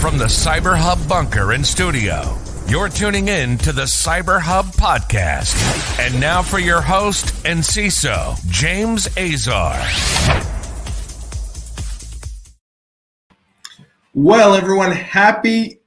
From the CyberHub bunker and studio, you're tuning in to the CyberHub podcast. And now for your host and CISO, James Azar. Well, everyone, happy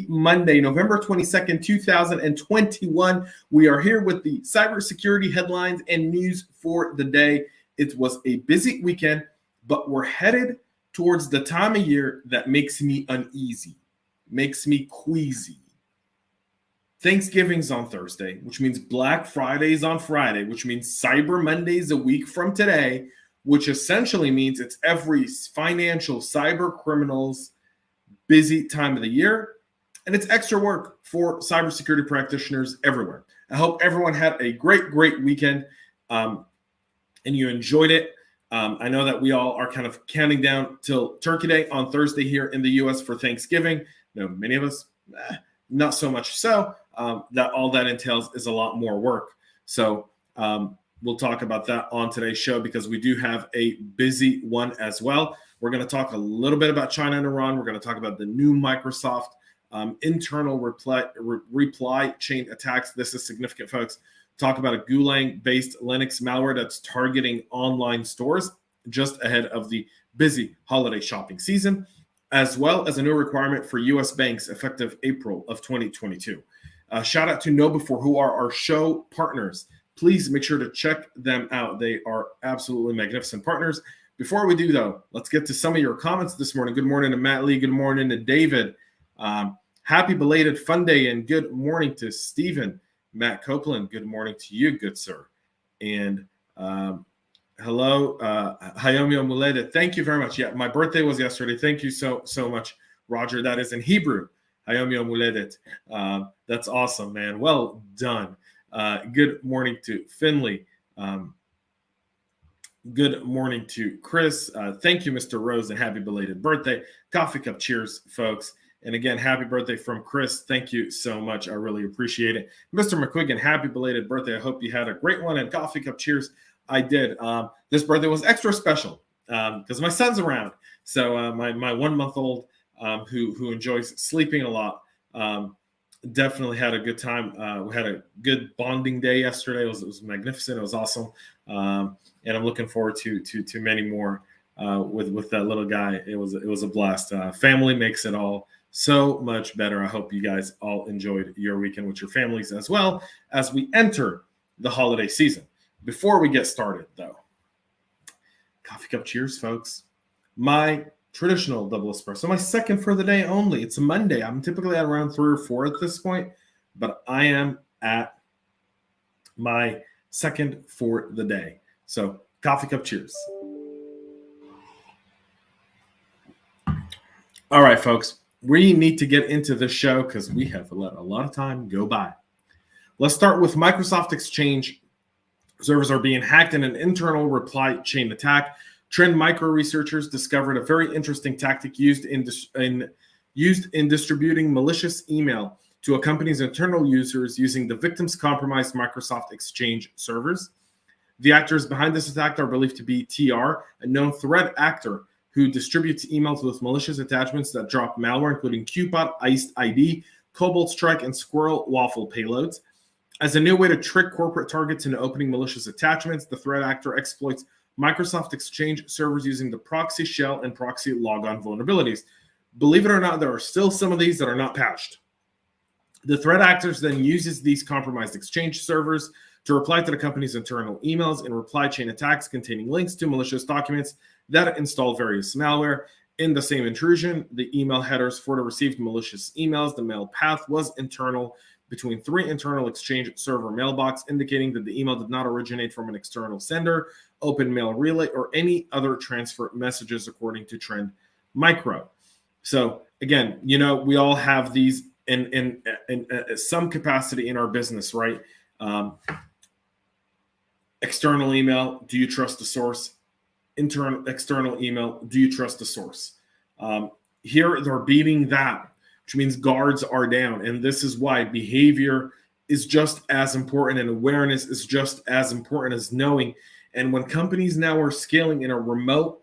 Monday, November 22nd, 2021. We are here with the cybersecurity headlines and news for the day. It was a busy weekend, but we're headed towards the time of year that makes me uneasy, makes me queasy. Thanksgiving's on Thursday, which means Black Friday's on Friday, which means Cyber Monday's a week from today, which essentially means it's every financial cyber criminal's busy time of the year, and it's extra work for cybersecurity practitioners everywhere. I hope everyone had a great weekend, and you enjoyed it. I know that we all are kind of counting down till Turkey Day on Thursday here in the U.S. for Thanksgiving. You know, many of us, not so much so. That all that entails is a lot more work. So we'll talk about that on today's show because we do have a busy one as well. We're going to talk a little bit about China and Iran. We're going to talk about the new Microsoft internal reply chain attacks. This is significant, folks. Talk about a Golang-based Linux malware that's targeting online stores just ahead of the busy holiday shopping season, as well as a new requirement for U.S. banks effective April of 2022. Shout out to KnowBe4, who are our show partners. Please make sure to check them out. They are absolutely magnificent partners. Before we do, though, let's get to some of your comments this morning. Good morning to Matt Lee. Good morning to David. Happy belated Fun Day, and good morning to Stephen. Matt Copeland, good morning to you, good sir. And hello, Hayomio Muleda. Thank you very much. Yeah, my birthday was yesterday. Thank you so much, Roger. That is in Hebrew. Hayomio Muledet. That's awesome, man. Well done. Good morning to Finley. Good morning to Chris. Thank you, Mr. Rose, and happy belated birthday. Coffee cup cheers, folks. And again, happy birthday from Chris. Thank you so much. I really appreciate it. Mr. McQuiggan, happy belated birthday. I hope you had a great one. And coffee cup cheers. I did. This birthday was extra special because my son's around. So my 1-month-old who enjoys sleeping a lot definitely had a good time. We had a good bonding day yesterday. It was magnificent. It was awesome. And I'm looking forward to many more with that little guy. It was a blast. Family makes it all so much better. I hope you guys all enjoyed your weekend with your families as well as we enter the holiday season. Before we get started, though, coffee cup cheers, folks. My traditional double espresso, my second for the day only. It's a Monday. I'm typically at around 3 or 4 at this point, but I am at my second for the day. So coffee cup cheers. All right, folks. We need to get into this show because we have let a lot of time go by. Let's start with Microsoft Exchange. Servers are being hacked in an internal reply chain attack. Trend Micro researchers discovered a very interesting tactic used in distributing malicious email to a company's internal users using the victim's compromised Microsoft Exchange servers. The actors behind this attack are believed to be TR, a known threat actor who distributes emails with malicious attachments that drop malware, including QPOT, Iced ID, Cobalt Strike, and Squirrel Waffle payloads. As a new way to trick corporate targets into opening malicious attachments, the threat actor exploits Microsoft Exchange servers using the proxy shell and proxy logon vulnerabilities. Believe it or not, there are still some of these that are not patched. The threat actors then uses these compromised Exchange servers to reply to the company's internal emails in reply chain attacks containing links to malicious documents that install various malware. In the same intrusion, the email headers for the received malicious emails, the mail path was internal between 3 internal Exchange server mailbox, indicating that the email did not originate from an external sender, open mail relay, or any other transfer messages, according to Trend Micro. So again, you know, we all have these in some capacity in our business, right? External email, do you trust the source? External email, do you trust the source? Here they're beating that, which means guards are down. And this is why behavior is just as important and awareness is just as important as knowing. And when companies now are scaling in a remote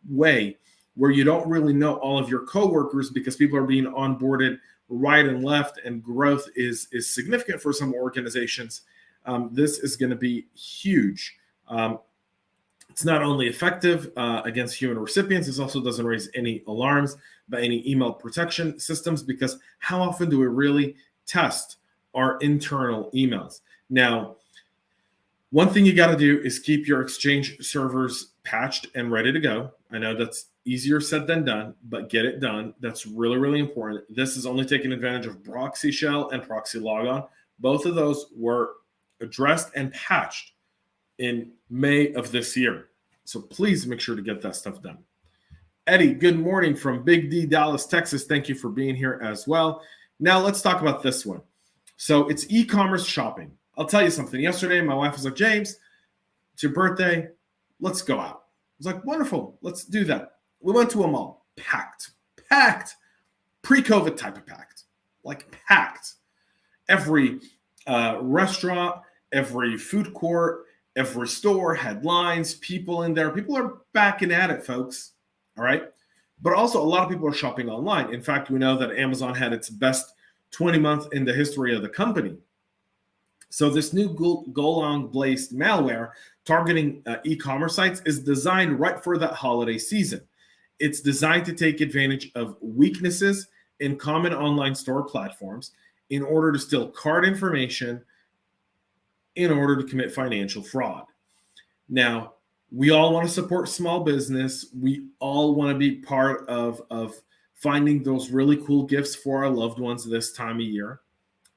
way, where you don't really know all of your coworkers because people are being onboarded right and left, and growth is significant for some organizations. This is going to be huge. It's not only effective against human recipients, it also doesn't raise any alarms by any email protection systems, because how often do we really test our internal emails? Now, one thing you got to do is keep your Exchange servers patched and ready to go. I know that's easier said than done, but get it done. That's really, really important. This is only taking advantage of Proxy Shell and Proxy Logon. Both of those were addressed and patched in May of this year. So please make sure to get that stuff done. Eddie, good morning from Big D, Dallas, Texas. Thank you for being here as well. Now let's talk about this one. So it's e-commerce shopping. I'll tell you something. Yesterday, my wife was like, James, it's your birthday. Let's go out. I was like, wonderful. Let's do that. We went to a mall. Packed. Pre-COVID type of packed. Like packed. Every restaurant, every food court, every store had lines, people in there. People are backing at it, folks. All right. But also a lot of people are shopping online. In fact, we know that Amazon had its best 20 month in the history of the company. So this new Golang-based malware targeting e-commerce sites is designed right for that holiday season. It's designed to take advantage of weaknesses in common online store platforms in order to steal card information in order to commit financial fraud. Now, we all want to support small business. We all want to be part of finding those really cool gifts for our loved ones this time of year.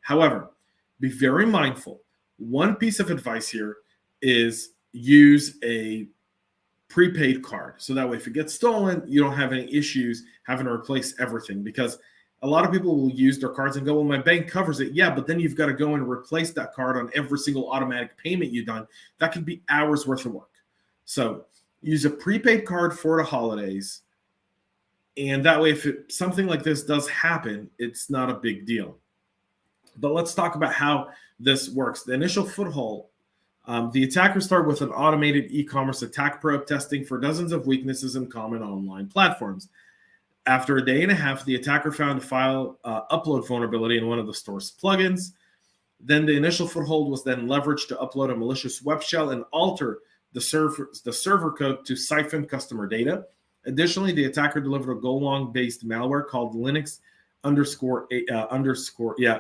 However, be very mindful. One piece of advice here is use a prepaid card. So that way, if it gets stolen, you don't have any issues having to replace everything, because a lot of people will use their cards and go, well, my bank covers it. Yeah, but then you've got to go and replace that card on every single automatic payment you've done. That could be hours worth of work. So use a prepaid card for the holidays. And that way, if something like this does happen, it's not a big deal. But let's talk about how this works. The initial foothold, the attacker started with an automated e-commerce attack probe testing for dozens of weaknesses in common online platforms. After a day and a half, the attacker found a file upload vulnerability in one of the store's plugins. Then the initial foothold was then leveraged to upload a malicious web shell and alter the server code to siphon customer data. Additionally, the attacker delivered a Golang-based malware called Linux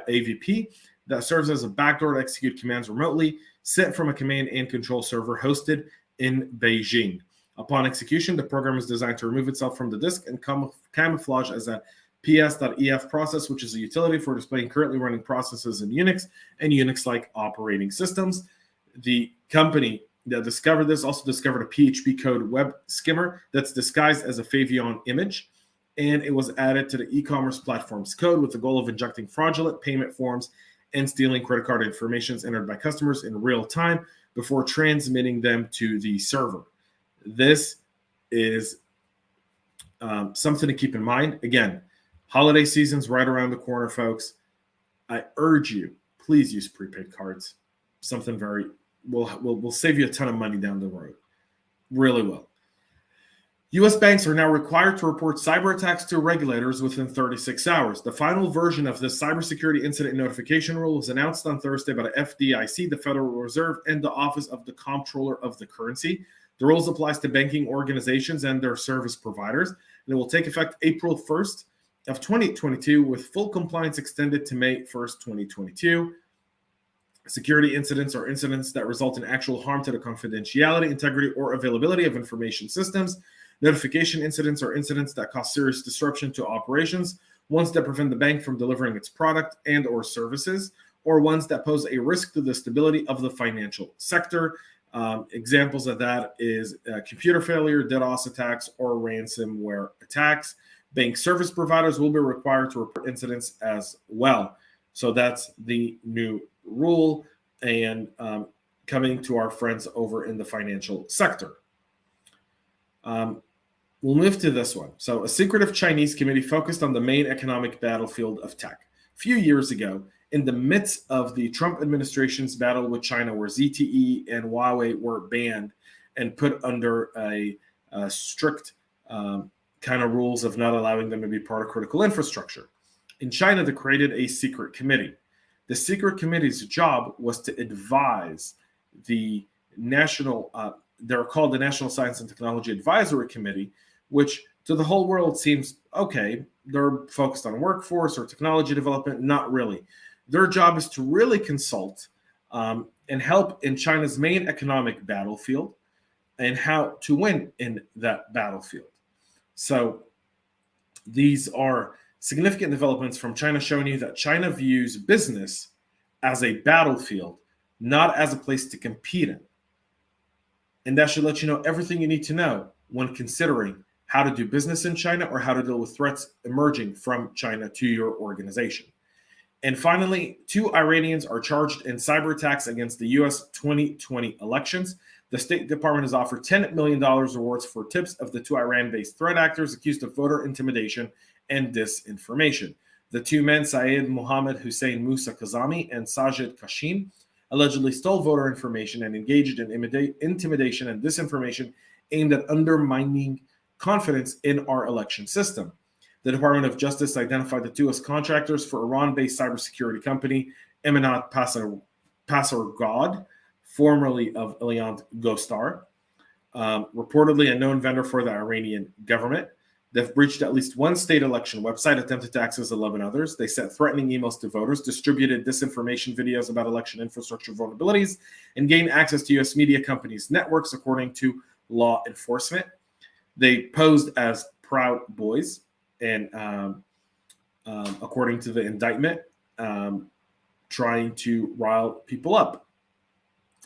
AVP that serves as a backdoor to execute commands remotely, sent from a command and control server hosted in Beijing. Upon execution, the program is designed to remove itself from the disk and camouflage as a ps.ef process, which is a utility for displaying currently running processes in Unix and Unix-like operating systems. The company that discovered this also discovered a PHP code web skimmer that's disguised as a Favion image, and it was added to the e-commerce platform's code with the goal of injecting fraudulent payment forms and stealing credit card information entered by customers in real time before transmitting them to the server. This is something to keep in mind. Again, holiday season's right around the corner, folks. I urge you, please use prepaid cards. Something will save you a ton of money down the road. Really will. U.S. banks are now required to report cyber attacks to regulators within 36 hours. The final version of this cybersecurity incident notification rule was announced on Thursday by the FDIC, the Federal Reserve, and the Office of the Comptroller of the Currency. The rules applies to banking organizations and their service providers, and it will take effect April 1st of 2022, with full compliance extended to May 1st, 2022. Security incidents are incidents that result in actual harm to the confidentiality, integrity, or availability of information systems. Notification incidents are incidents that cause serious disruption to operations, ones that prevent the bank from delivering its product and or services, or ones that pose a risk to the stability of the financial sector. Examples of that is computer failure, DDoS attacks, or ransomware attacks. Bank service providers will be required to report incidents as well. So that's the new rule, and coming to our friends over in the financial sector. We'll move to this one. So a secretive Chinese committee focused on the main economic battlefield of tech. A few years ago, in the midst of the Trump administration's battle with China, where ZTE and Huawei were banned and put under a strict kind of rules of not allowing them to be part of critical infrastructure. In China, they created a secret committee. The secret committee's job was to advise the they're called the National Science and Technology Advisory Committee, which to the whole world seems okay. They're focused on workforce or technology development. Not really. Their job is to really consult and help in China's main economic battlefield and how to win in that battlefield. So these are significant developments from China, showing you that China views business as a battlefield, not as a place to compete in. And that should let you know everything you need to know when considering how to do business in China or how to deal with threats emerging from China to your organization. And finally, 2 Iranians are charged in cyber attacks against the U.S. 2020 elections. The State Department has offered $10 million rewards for tips of the 2 Iran-based threat actors accused of voter intimidation and disinformation. The 2 men, Syed Mohammed Hussein Musa Kazami and Sajid Kashim, allegedly stole voter information and engaged in intimidation and disinformation aimed at undermining confidence in our election system. The Department of Justice identified the 2 as contractors for Iran-based cybersecurity company Eminat Pasargad, formerly of Alliant Gostar, reportedly a known vendor for the Iranian government. They've breached at least 1 state election website, attempted to access 11 others. They sent threatening emails to voters, distributed disinformation videos about election infrastructure vulnerabilities, and gained access to U.S. media companies' networks, according to law enforcement. They posed as Proud Boys, and according to the indictment, trying to rile people up.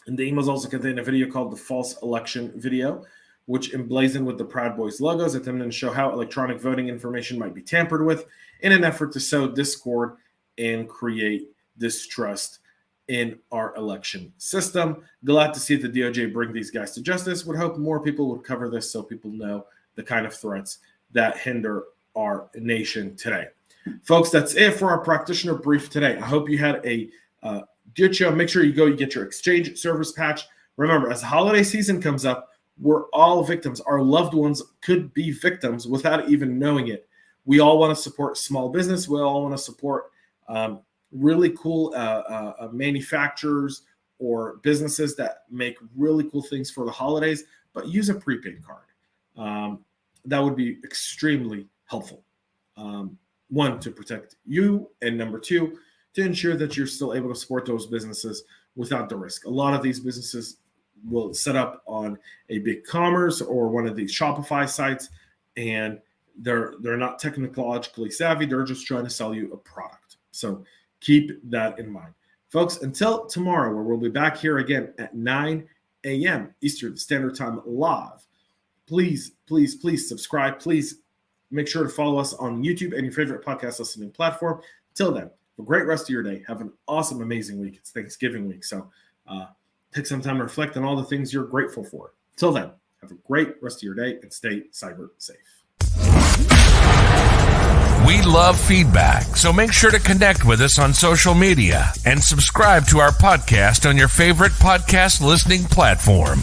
And the emails also contain a video called the False Election Video, which emblazoned with the Proud Boys logos, attempting to show how electronic voting information might be tampered with in an effort to sow discord and create distrust in our election system. Glad to see the DOJ bring these guys to justice. Would hope more people would cover this so people know the kind of threats that hinder our nation today. Folks, that's it for our practitioner brief today. I hope you had a good show. Make sure you get your Exchange service patch. Remember, as the holiday season comes up, we're all victims. Our loved ones could be victims without even knowing it. We all want to support small business. We all want to support really cool manufacturers or businesses that make really cool things for the holidays, but use a prepaid card. That would be extremely helpful. 1, to protect you, and number 2, to ensure that you're still able to support those businesses without the risk. A lot of these businesses will set up on a big commerce or one of these Shopify sites, and they're not technologically savvy. They're just trying to sell you a product. So keep that in mind. Folks, until tomorrow, where we'll be back here again at 9 a.m. Eastern Standard Time live, please subscribe. Please make sure to follow us on YouTube and your favorite podcast listening platform. Till then, have a great rest of your day. Have an awesome, amazing week. It's Thanksgiving week, so take some time to reflect on all the things you're grateful for. Till then, have a great rest of your day and stay cyber safe. We love feedback, so make sure to connect with us on social media and subscribe to our podcast on your favorite podcast listening platform.